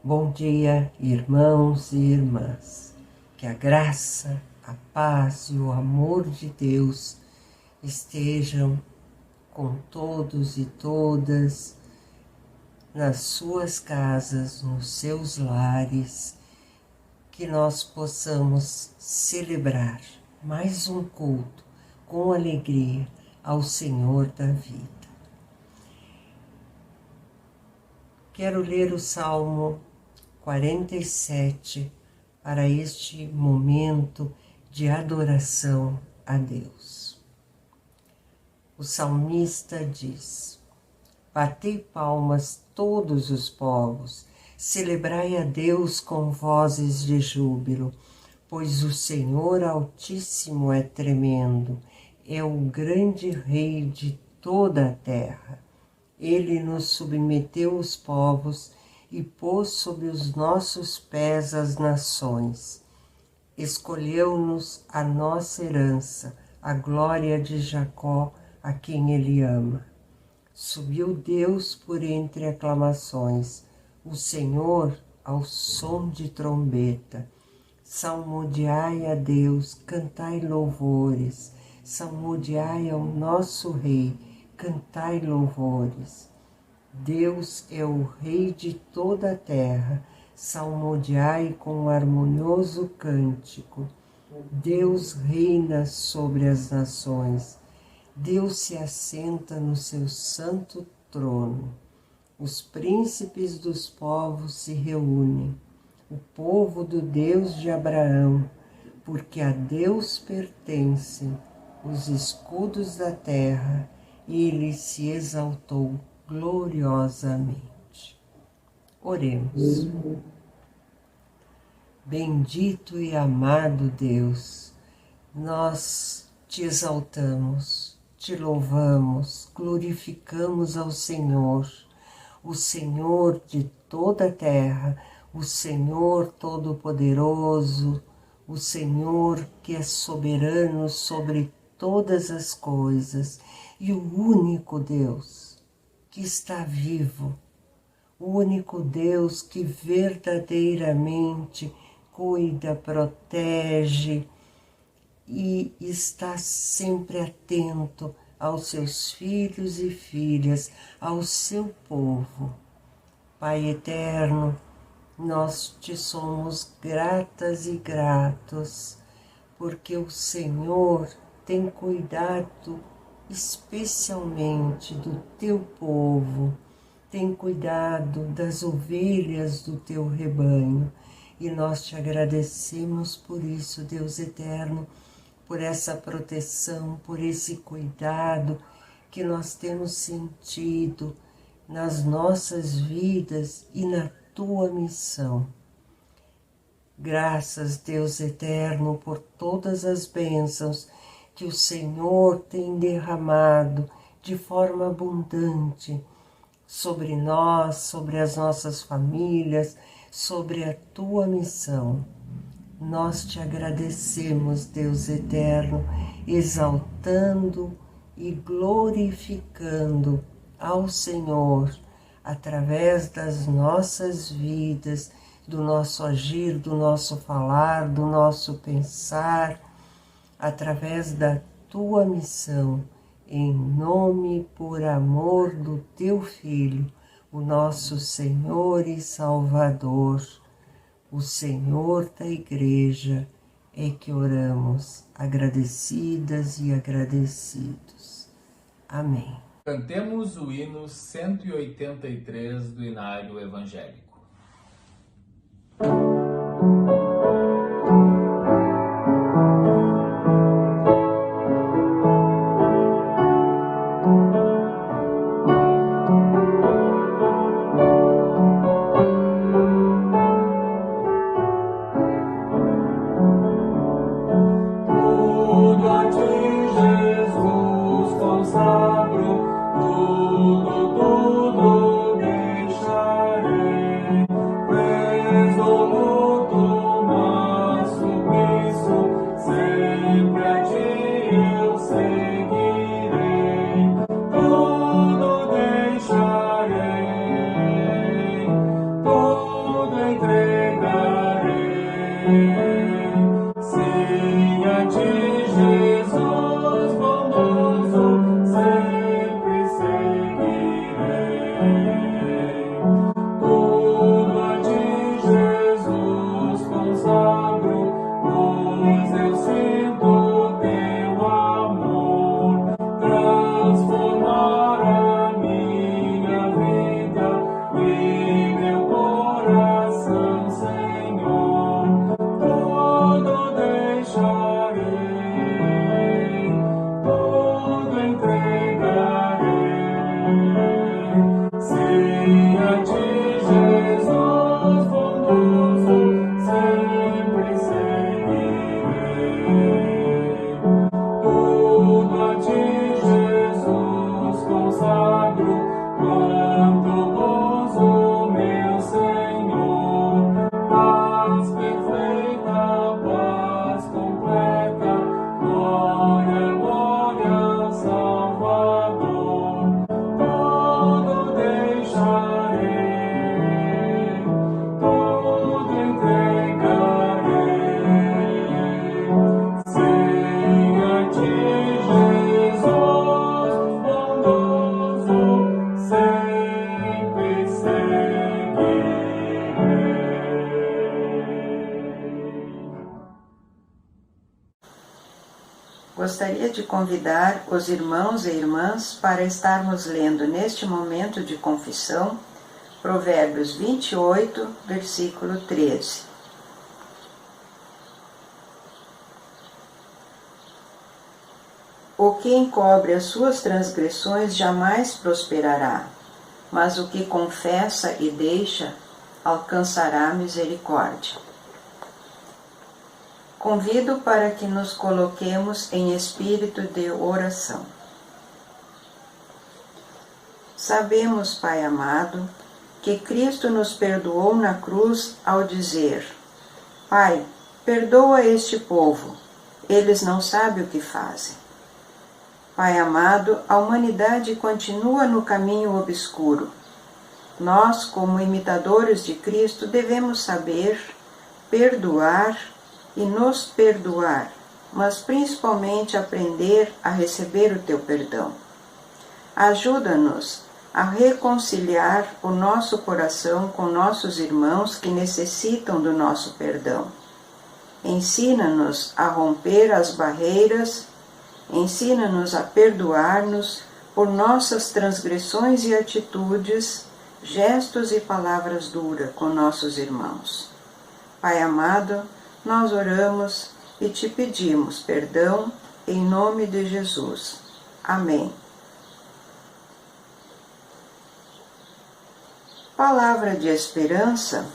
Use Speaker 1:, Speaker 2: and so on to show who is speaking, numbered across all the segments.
Speaker 1: Bom dia, irmãos e irmãs. Que a graça, a paz e o amor de Deus estejam com todos e todas nas suas casas, nos seus lares, que nós possamos celebrar mais um culto com alegria ao Senhor da vida. Quero ler o Salmo 47 para este momento de adoração a Deus. O salmista diz: batei palmas todos os povos, celebrai a Deus com vozes de júbilo, pois o Senhor Altíssimo é tremendo, é o grande Rei de toda a terra. Ele nos submeteu os povos e pôs sob os nossos pés as nações. Escolheu-nos a nossa herança, a glória de Jacó, a quem ele ama. Subiu Deus por entre aclamações, o Senhor ao som de trombeta. Salmodiai a Deus, cantai louvores, salmodiai ao nosso Rei, cantai louvores. Deus é o Rei de toda a terra, salmodiai com um harmonioso cântico. Deus reina sobre as nações, Deus se assenta no seu santo trono. Os príncipes dos povos se reúnem, o povo do Deus de Abraão, porque a Deus pertencem os escudos da terra, e ele se exaltou gloriosamente. Oremos. Bendito e amado Deus, nós te exaltamos, te louvamos, glorificamos ao Senhor, o Senhor de toda a terra, o Senhor Todo-Poderoso, o Senhor que é soberano sobre todas as coisas e o único Deus que está vivo, o único Deus que verdadeiramente cuida, protege e está sempre atento aos seus filhos e filhas, ao seu povo. Pai eterno, nós te somos gratas e gratos, porque o Senhor tem cuidado especialmente do teu povo, tem cuidado das ovelhas do teu rebanho, e nós te agradecemos por isso, Deus eterno, por essa proteção, por esse cuidado que nós temos sentido nas nossas vidas e na tua missão. Graças, Deus eterno, por todas as bênçãos que o Senhor tem derramado de forma abundante sobre nós, sobre as nossas famílias, sobre a tua missão. Nós te agradecemos, Deus eterno, exaltando e glorificando ao Senhor através das nossas vidas, do nosso agir, do nosso falar, do nosso pensar, através da tua missão, em nome e por amor do teu Filho, o nosso Senhor e Salvador, o Senhor da Igreja, é que oramos, agradecidas e agradecidos. Amém.
Speaker 2: Cantemos o hino 183 do Inário Evangélico.
Speaker 3: Gostaria de convidar os irmãos e irmãs para estarmos lendo neste momento de confissão Provérbios 28, versículo 13. O que encobre as suas transgressões jamais prosperará, mas o que confessa e deixa alcançará misericórdia. Convido para que nos coloquemos em espírito de oração. Sabemos, Pai amado, que Cristo nos perdoou na cruz ao dizer: Pai, perdoa este povo, eles não sabem o que fazem. Pai amado, a humanidade continua no caminho obscuro. Nós, como imitadores de Cristo, devemos saber perdoar e nos perdoar, mas principalmente aprender a receber o teu perdão. Ajuda-nos a reconciliar o nosso coração com nossos irmãos que necessitam do nosso perdão. Ensina-nos a romper as barreiras, ensina-nos a perdoar-nos por nossas transgressões e atitudes, gestos e palavras duras com nossos irmãos. Pai amado, nós oramos e te pedimos perdão em nome de Jesus. Amém. Palavra de esperança,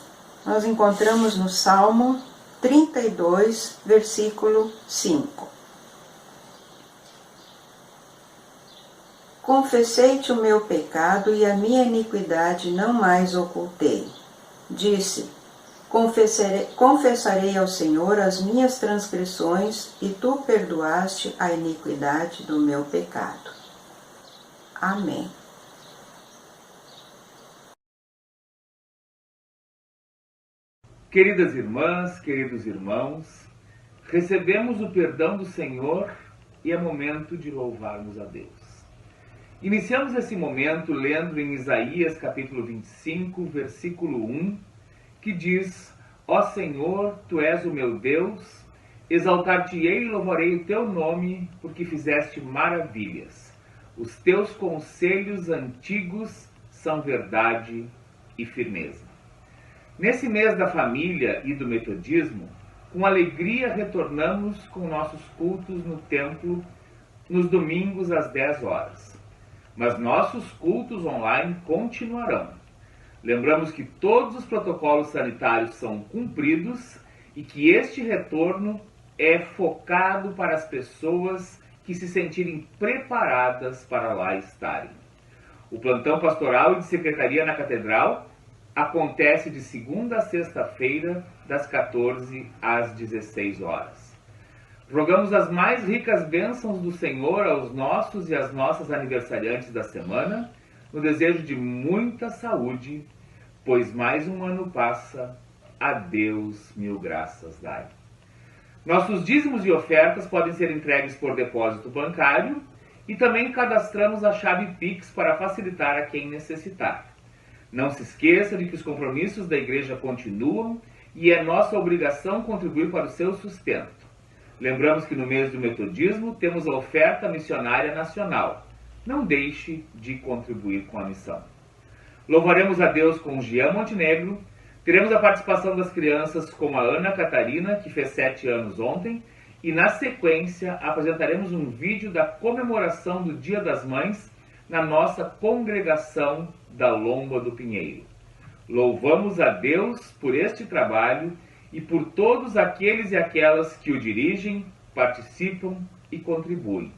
Speaker 3: nós encontramos no Salmo 32, versículo 5. Confessei-te o meu pecado e a minha iniquidade não mais ocultei. Disse: confessarei ao Senhor as minhas transgressões e tu perdoaste a iniquidade do meu pecado. Amém.
Speaker 2: Queridas irmãs, queridos irmãos, recebemos o perdão do Senhor e é momento de louvarmos a Deus. Iniciamos esse momento lendo em Isaías capítulo 25, versículo 1, que diz: Ó Senhor, Tu és o meu Deus, exaltar-te-ei e louvarei o Teu nome, porque fizeste maravilhas. Os Teus conselhos antigos são verdade e firmeza. Nesse mês da família e do metodismo, com alegria retornamos com nossos cultos no templo nos domingos às 10 horas. Mas nossos cultos online continuarão. Lembramos que todos os protocolos sanitários são cumpridos e que este retorno é focado para as pessoas que se sentirem preparadas para lá estarem. O plantão pastoral e de secretaria na Catedral acontece de segunda a sexta-feira, das 14 às 16 horas. Rogamos as mais ricas bênçãos do Senhor aos nossos e às nossas aniversariantes da semana, no desejo de muita saúde, pois mais um ano passa, a Deus mil graças dai. Nossos dízimos e ofertas podem ser entregues por depósito bancário e também cadastramos a chave Pix para facilitar a quem necessitar. Não se esqueça de que os compromissos da igreja continuam e é nossa obrigação contribuir para o seu sustento. Lembramos que no mês do metodismo temos a oferta missionária nacional. Não deixe de contribuir com a missão. Louvaremos a Deus com Jean Montenegro. Teremos a participação das crianças como a Ana Catarina, que fez 7 anos ontem, e na sequência apresentaremos um vídeo da comemoração do Dia das Mães na nossa congregação da Lomba do Pinheiro. Louvamos a Deus por este trabalho e por todos aqueles e aquelas que o dirigem, participam e contribuem.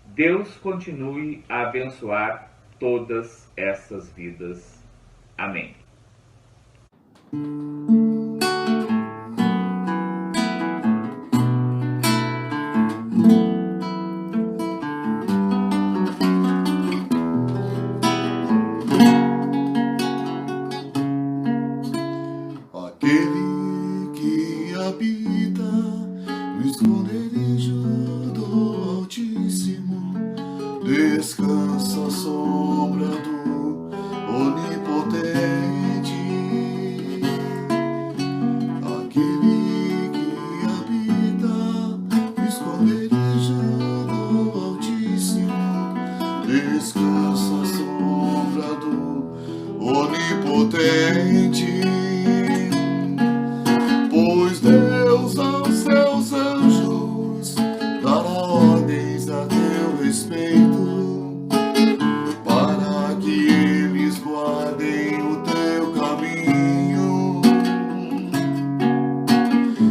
Speaker 2: Deus continue a abençoar todas essas vidas. Amém.
Speaker 4: Aquele que habita no esconderijo do Altíssimo descansa à sombra do Onipotente. Aquele que habita no esconderijo do Altíssimo descansa à sombra do Onipotente. Pois Deus aos seus anjos dará ordens a teu respeito, para que eles guardem o teu caminho,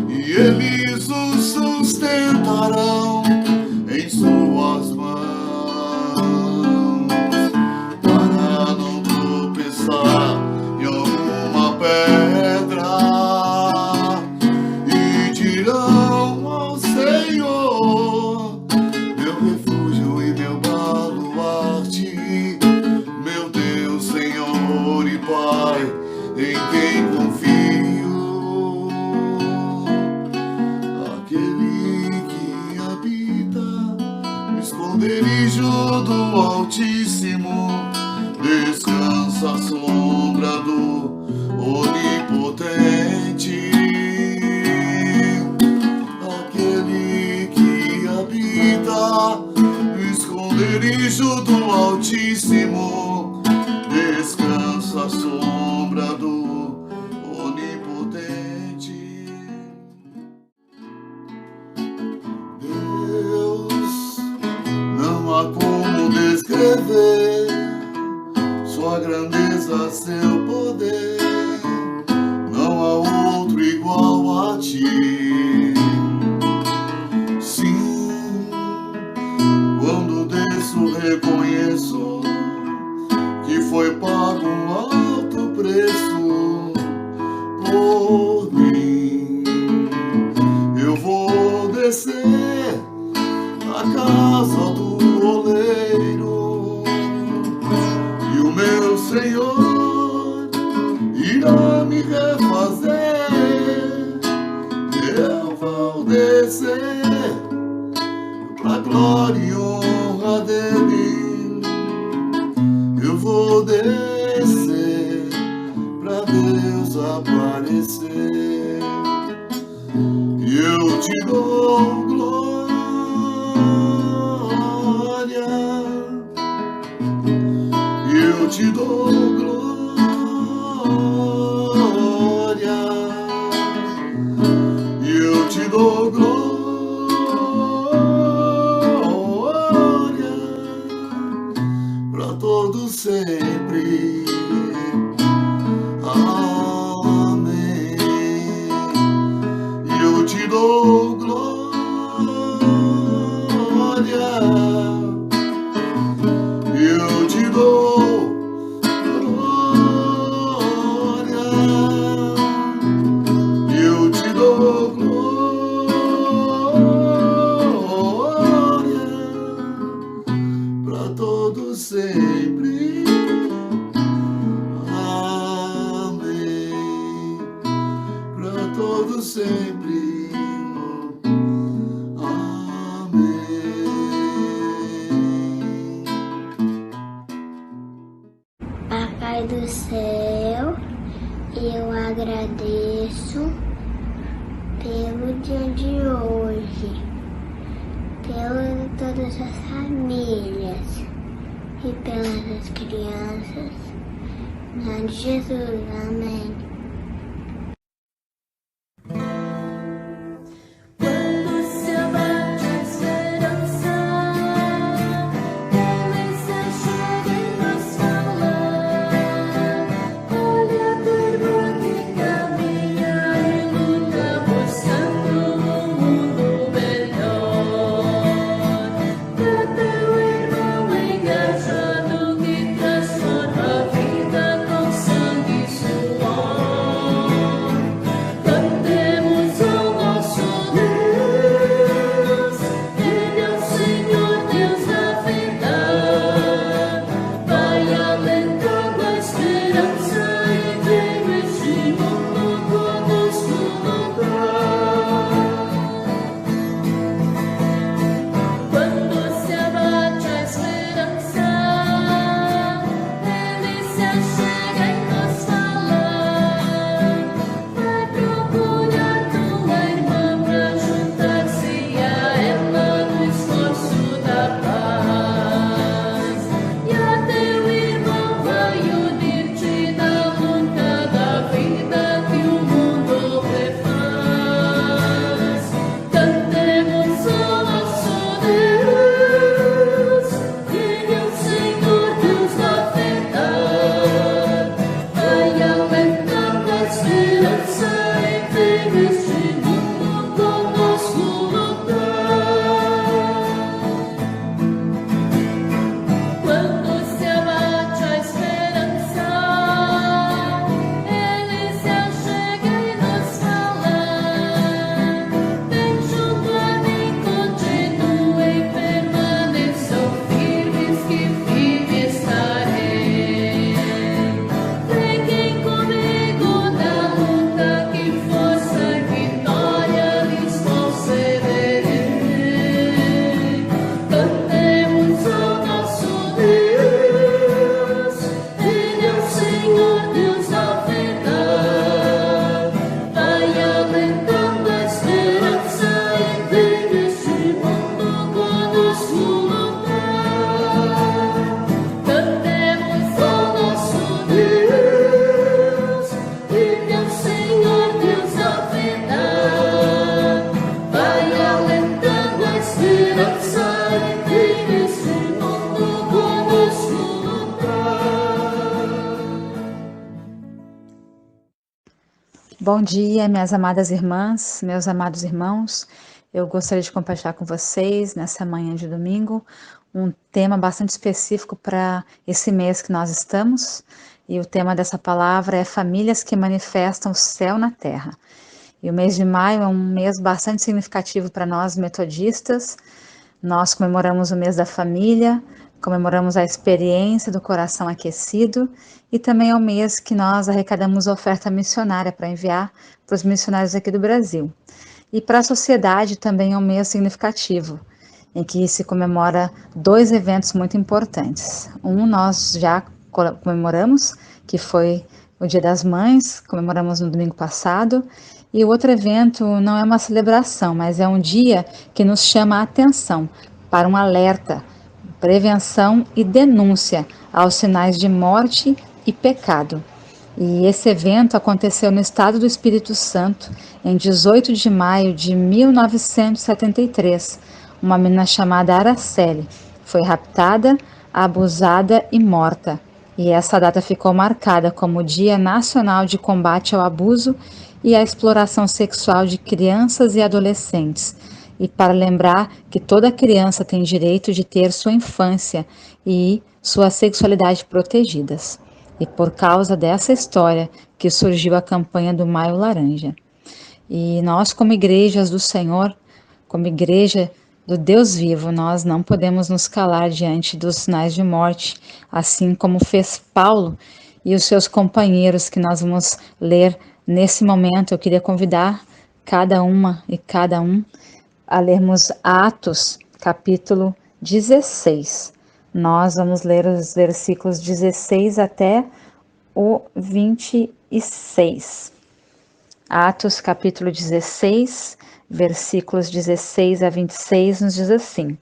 Speaker 4: e eles o sustentarão em suas mãos, para não tropeçar em alguma pedra. Dirão ao Senhor, meu refúgio e meu baluarte, meu Deus, Senhor e Pai, em quem confio. Aquele que habita no esconderijo do Altíssimo descansa à sombra do Onipotente. No esconderijo do Altíssimo descansa à sombra do Onipotente. Deus, não há como descrever sua grandeza, seu poder, não há outro igual a ti. Quando desço, reconheço que foi pago um alto preço por mim. Eu vou descer à casa do oleiro, e o meu Senhor irá me refazer. vou descer pra Deus aparecer. E eu te dou glória, eu te dou glória, eu te dou glória pra todo sempre. Amém. Eu te dou glória, eu te dou glória, eu te dou glória pra todo sempre. Amém. Pra todo sempre.
Speaker 5: Papai do céu, eu agradeço pelo dia de hoje, pelas todas as famílias e pelas crianças. Em nome de Jesus, amém.
Speaker 6: Bom dia, minhas amadas irmãs, meus amados irmãos. Eu gostaria de compartilhar com vocês, nessa manhã de domingo, um tema bastante específico para esse mês que nós estamos. E o tema dessa palavra é Famílias que Manifestam o Céu na Terra. E o mês de maio é um mês bastante significativo para nós metodistas. Nós comemoramos o mês da família, comemoramos a experiência do coração aquecido e também é o mês que nós arrecadamos oferta missionária para enviar para os missionários aqui do Brasil. E para a sociedade também é um mês significativo, em que se comemora 2 eventos muito importantes. Um nós já comemoramos, que foi o Dia das Mães, comemoramos no domingo passado. E o outro evento não é uma celebração, mas é um dia que nos chama a atenção para um alerta, prevenção e denúncia aos sinais de morte e pecado. E esse evento aconteceu no estado do Espírito Santo, em 18 de maio de 1973. Uma menina chamada Araceli foi raptada, abusada e morta. E essa data ficou marcada como o Dia Nacional de Combate ao Abuso e à Exploração Sexual de Crianças e Adolescentes. E para lembrar que toda criança tem direito de ter sua infância e sua sexualidade protegidas. E por causa dessa história que surgiu a campanha do Maio Laranja. E nós, como igrejas do Senhor, como igreja do Deus vivo, nós não podemos nos calar diante dos sinais de morte, assim como fez Paulo e os seus companheiros, que nós vamos ler nesse momento. Eu queria convidar cada uma e cada um a lermos Atos, capítulo 16. Nós vamos ler os versículos 16 até o 26. Atos, capítulo 16, versículos 16 a 26, nos diz assim: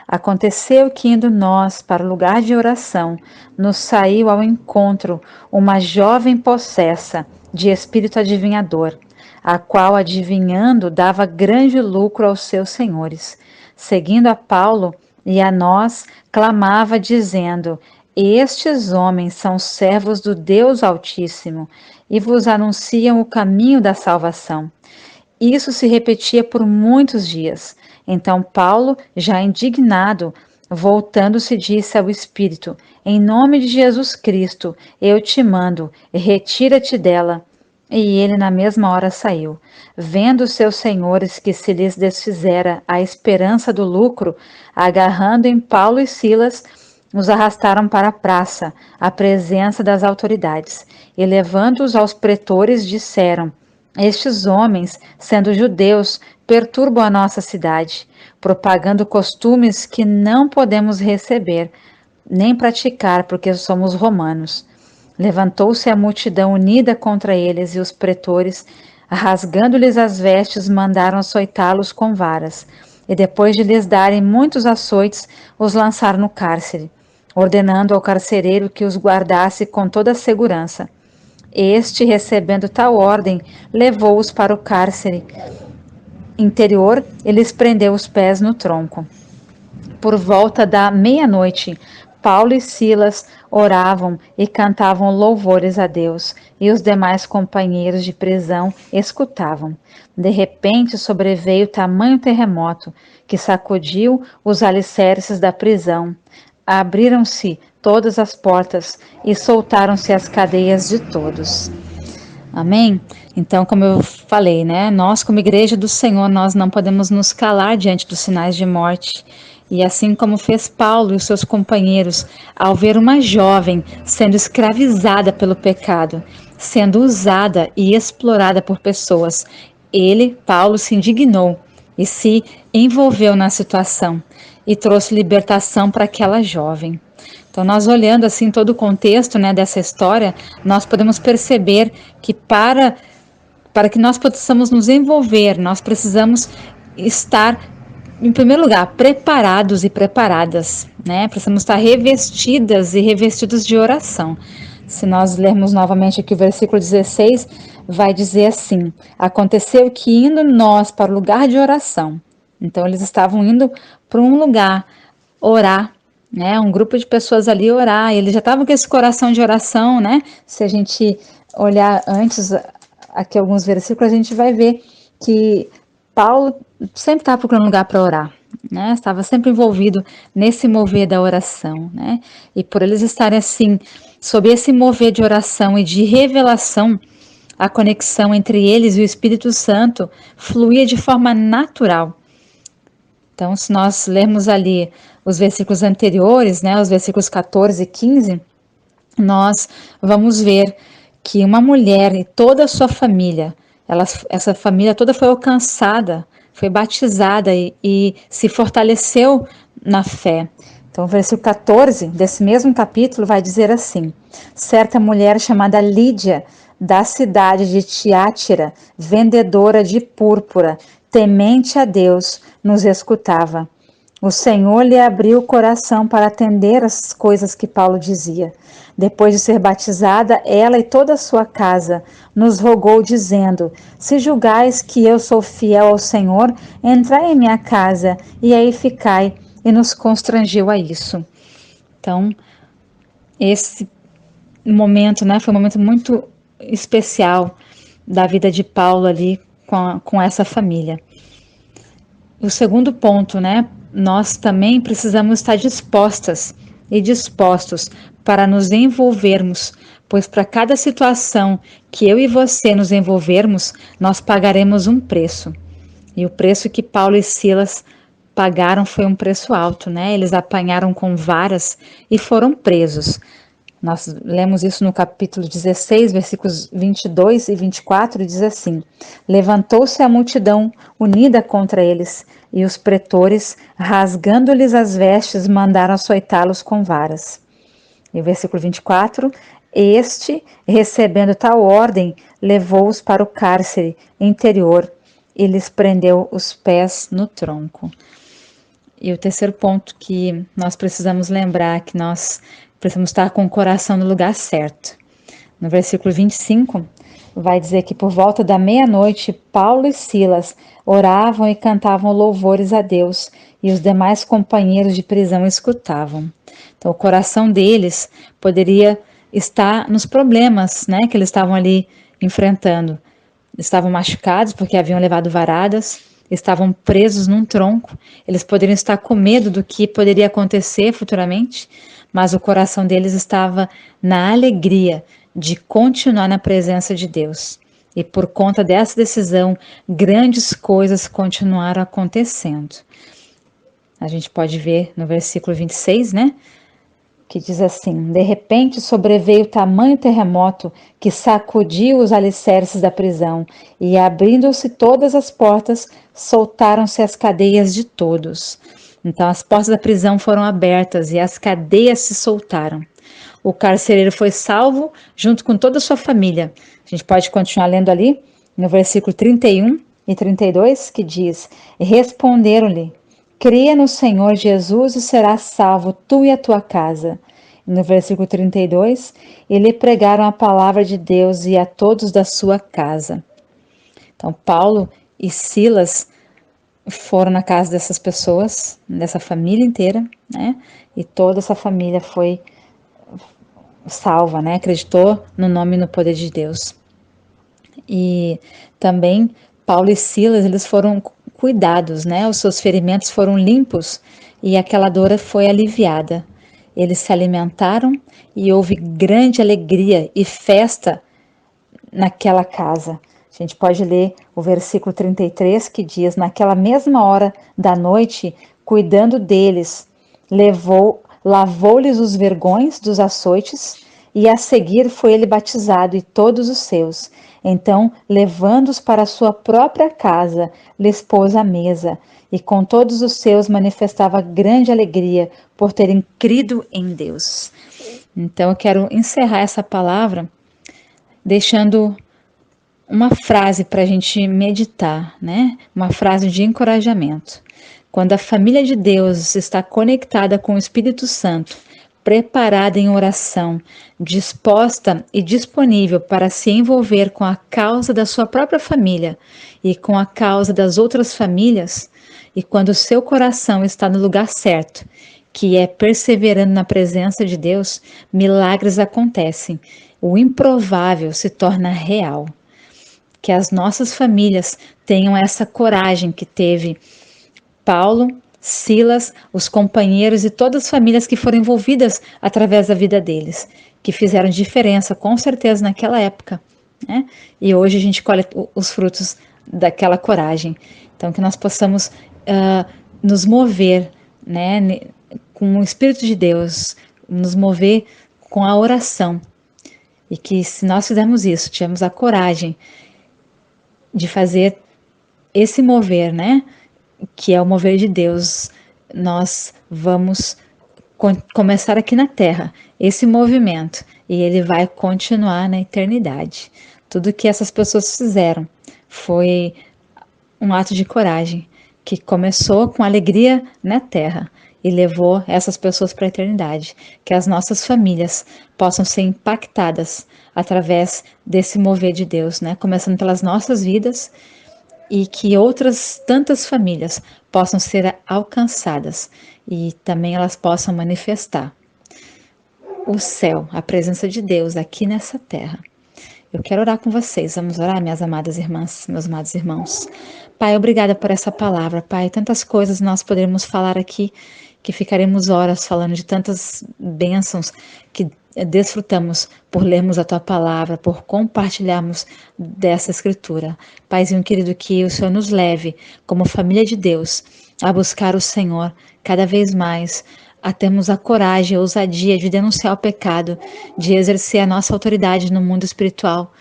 Speaker 6: Aconteceu que, indo nós para o lugar de oração, nos saiu ao encontro uma jovem possessa de espírito adivinhador, a qual, adivinhando, dava grande lucro aos seus senhores. Seguindo a Paulo e a nós, clamava, dizendo: Estes homens são servos do Deus Altíssimo e vos anunciam o caminho da salvação. Isso se repetia por muitos dias. Então Paulo, já indignado, voltando-se, disse ao Espírito: Em nome de Jesus Cristo, eu te mando, retira-te dela. E ele na mesma hora saiu. Vendo os seus senhores que se lhes desfizera a esperança do lucro, agarrando em Paulo e Silas, os arrastaram para a praça, à presença das autoridades, e levando-os aos pretores, disseram: Estes homens, sendo judeus, perturbam a nossa cidade, propagando costumes que não podemos receber, nem praticar, porque somos romanos. Levantou-se a multidão unida contra eles, e os pretores, rasgando-lhes as vestes, mandaram açoitá-los com varas, e depois de lhes darem muitos açoites, os lançaram no cárcere, ordenando ao carcereiro que os guardasse com toda a segurança. Este, recebendo tal ordem, levou-os para o cárcere interior e lhes prendeu os pés no tronco. Por volta da meia-noite, Paulo e Silas oravam e cantavam louvores a Deus, e os demais companheiros de prisão escutavam. De repente sobreveio tamanho terremoto, que sacudiu os alicerces da prisão. Abriram-se todas as portas e soltaram-se as cadeias de todos. Amém? Então, como eu falei, né? Nós, como igreja do Senhor, nós não podemos nos calar diante dos sinais de morte. E assim como fez Paulo e os seus companheiros, ao ver uma jovem sendo escravizada pelo pecado, sendo usada e explorada por pessoas, ele, Paulo, se indignou e se envolveu na situação e trouxe libertação para aquela jovem. Então, nós olhando assim todo o contexto, né, dessa história, nós podemos perceber que para que nós possamos nos envolver, nós precisamos estar, em primeiro lugar, preparados e preparadas, né? Precisamos estar revestidas e revestidos de oração. Se nós lermos novamente aqui o versículo 16, vai dizer assim: Aconteceu que, indo nós para o lugar de oração, então eles estavam indo para um lugar orar, né? Um grupo de pessoas ali orar, e eles já estavam com esse coração de oração, né? Se a gente olhar antes aqui alguns versículos, a gente vai ver que Paulo sempre estava procurando um lugar para orar, né? Estava sempre envolvido nesse mover da oração, né? E por eles estarem assim, sob esse mover de oração e de revelação, a conexão entre eles e o Espírito Santo fluía de forma natural. Então, se nós lermos ali os versículos anteriores, né, os versículos 14 e 15, nós vamos ver que uma mulher e toda a sua família, essa família toda foi alcançada, foi batizada e se fortaleceu na fé. Então, o versículo 14 desse mesmo capítulo vai dizer assim: certa mulher chamada Lídia, da cidade de Tiátira, vendedora de púrpura, temente a Deus, nos escutava. O Senhor lhe abriu o coração para atender as coisas que Paulo dizia. Depois de ser batizada, ela e toda a sua casa nos rogou, dizendo: se julgais que eu sou fiel ao Senhor, entrai em minha casa e aí ficai. E nos constrangiu a isso. Então, esse momento, né, foi um momento muito especial da vida de Paulo ali com essa família. O segundo ponto, né, nós também precisamos estar dispostas e dispostos para nos envolvermos, pois para cada situação que eu e você nos envolvermos, nós pagaremos um preço. E o preço que Paulo e Silas pagaram foi um preço alto, né? Eles apanharam com varas e foram presos. Nós lemos isso no capítulo 16, versículos 22 e 24, e diz assim: levantou-se a multidão unida contra eles, e os pretores, rasgando-lhes as vestes, mandaram açoitá-los com varas. E o versículo 24, este, recebendo tal ordem, levou-os para o cárcere interior e lhes prendeu os pés no tronco. E o terceiro ponto que nós precisamos lembrar é que nós precisamos estar com o coração no lugar certo. No versículo 25, vai dizer que por volta da meia-noite, Paulo e Silas oravam e cantavam louvores a Deus, e os demais companheiros de prisão escutavam. Então, o coração deles poderia estar nos problemas, né, que eles estavam ali enfrentando. Estavam machucados porque haviam levado varadas, estavam presos num tronco, eles poderiam estar com medo do que poderia acontecer futuramente, mas o coração deles estava na alegria de continuar na presença de Deus. E por conta dessa decisão, grandes coisas continuaram acontecendo. A gente pode ver no versículo 26, né? Que diz assim: de repente sobreveio tamanho terremoto que sacudiu os alicerces da prisão, e abrindo-se todas as portas, soltaram-se as cadeias de todos. Então as portas da prisão foram abertas e as cadeias se soltaram. O carcereiro foi salvo junto com toda a sua família. A gente pode continuar lendo ali no versículo 31 e 32, que diz: responderam-lhe: creia no Senhor Jesus e serás salvo, tu e a tua casa. E no versículo 32, e lhe pregaram a palavra de Deus e a todos da sua casa. Então, Paulo e Silas foram na casa dessas pessoas, dessa família inteira, né? E toda essa família foi salva, né? Acreditou no nome e no poder de Deus. E também Paulo e Silas, eles foram cuidados, né? Os seus ferimentos foram limpos e aquela dor foi aliviada. Eles se alimentaram e houve grande alegria e festa naquela casa. A gente pode ler o versículo 33, que diz: naquela mesma hora da noite, cuidando deles, lavou-lhes os vergões dos açoites, e a seguir foi ele batizado e todos os seus. Então, levando-os para a sua própria casa, lhes pôs à mesa, e com todos os seus manifestava grande alegria por terem crido em Deus. Então, eu quero encerrar essa palavra deixando uma frase para a gente meditar, né? Uma frase de encorajamento. Quando a família de Deus está conectada com o Espírito Santo, preparada em oração, disposta e disponível para se envolver com a causa da sua própria família e com a causa das outras famílias, e quando o seu coração está no lugar certo, que é perseverando na presença de Deus, milagres acontecem. O improvável se torna real. Que as nossas famílias tenham essa coragem que teve Paulo, Silas, os companheiros e todas as famílias que foram envolvidas através da vida deles, que fizeram diferença com certeza naquela época, né? E hoje a gente colhe os frutos daquela coragem. Então que nós possamos nos mover, né, com o Espírito de Deus, nos mover com a oração, e que se nós fizermos isso, tivermos a coragem de fazer esse mover, né, que é o mover de Deus, nós vamos começar aqui na Terra esse movimento e ele vai continuar na eternidade. Tudo que essas pessoas fizeram foi um ato de coragem que começou com alegria na Terra e levou essas pessoas para a eternidade. Que as nossas famílias possam ser impactadas através desse mover de Deus, né? Começando pelas nossas vidas, e que outras tantas famílias possam ser alcançadas e também elas possam manifestar o céu, a presença de Deus aqui nessa terra. Eu quero orar com vocês. Vamos orar, minhas amadas irmãs, meus amados irmãos. Pai, obrigada por essa palavra, Pai. Tantas coisas nós poderemos falar aqui, que ficaremos horas falando de tantas bênçãos que desfrutamos por lermos a Tua palavra, por compartilharmos dessa escritura. Paizinho querido, que o Senhor nos leve, como família de Deus, a buscar o Senhor cada vez mais, a termos a coragem, a ousadia de denunciar o pecado, de exercer a nossa autoridade no mundo espiritual.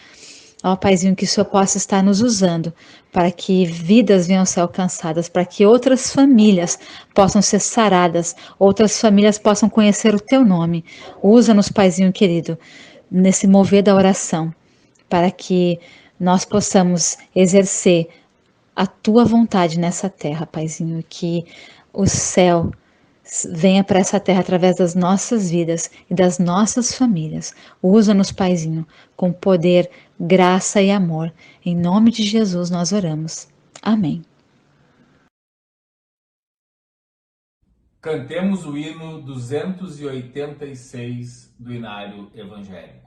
Speaker 6: Ó Paizinho, que o Senhor possa estar nos usando para que vidas venham a ser alcançadas, para que outras famílias possam ser saradas, outras famílias possam conhecer o Teu nome. Usa-nos, Paizinho querido, nesse mover da oração, para que nós possamos exercer a Tua vontade nessa terra, Paizinho, que o céu venha para essa terra através das nossas vidas e das nossas famílias. Usa-nos, Paizinho, com poder, graça e amor. Em nome de Jesus nós oramos. Amém.
Speaker 2: Cantemos o hino 286 do Inário Evangélico.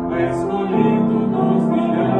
Speaker 7: Escolhido dos milhares para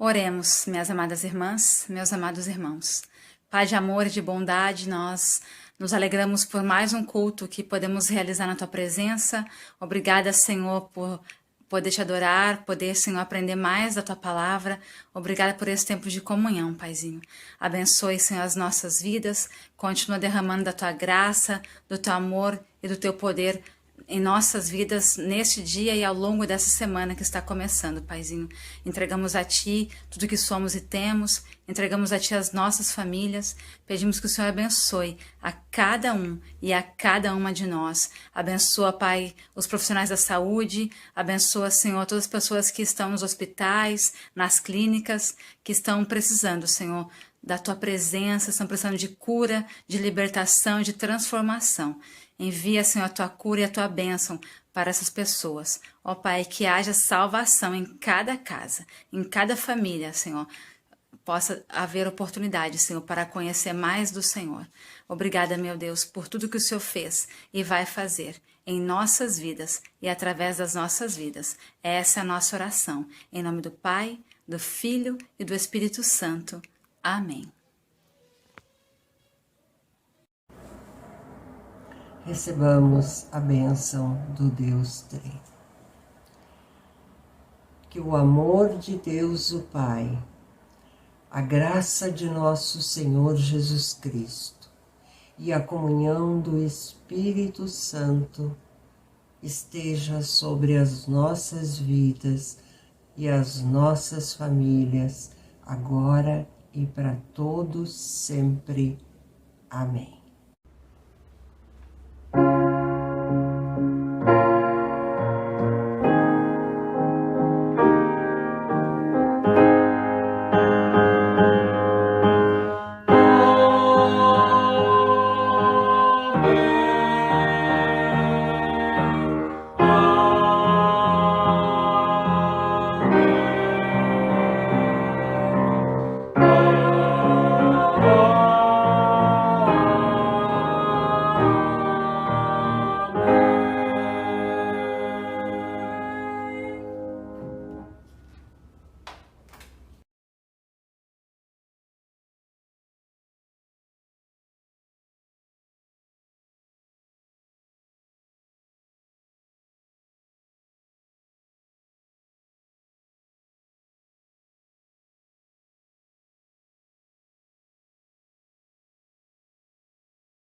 Speaker 6: Oremos, minhas amadas irmãs, meus amados irmãos. Pai de amor e de bondade, nós nos alegramos por mais um culto que podemos realizar na Tua presença. Obrigada, Senhor, por poder Te adorar, poder, Senhor, aprender mais da Tua palavra. Obrigada por esse tempo de comunhão, Paizinho. Abençoe, Senhor, as nossas vidas. Continua derramando da Tua graça, do Teu amor e do Teu poder em nossas vidas, neste dia e ao longo dessa semana que está começando, Paizinho. Entregamos a Ti tudo que somos e temos, entregamos a Ti as nossas famílias, pedimos que o Senhor abençoe a cada um e a cada uma de nós. Abençoa, Pai, os profissionais da saúde, abençoa, Senhor, todas as pessoas que estão nos hospitais, nas clínicas, que estão precisando, Senhor, da Tua presença, estão precisando de cura, de libertação, de transformação. Envia, Senhor, a Tua cura e a Tua bênção para essas pessoas. Ó Pai, que haja salvação em cada casa, em cada família, Senhor. Possa haver oportunidade, Senhor, para conhecer mais do Senhor. Obrigada, meu Deus, por tudo que o Senhor fez e vai fazer em nossas vidas e através das nossas vidas. Essa é a nossa oração. Em nome do Pai, do Filho e do Espírito Santo. Amém.
Speaker 1: Recebamos a bênção do Deus Trino. Que o amor de Deus, o Pai, a graça de nosso Senhor Jesus Cristo e a comunhão do Espírito Santo esteja sobre as nossas vidas e as nossas famílias, agora e para todos sempre. Amém.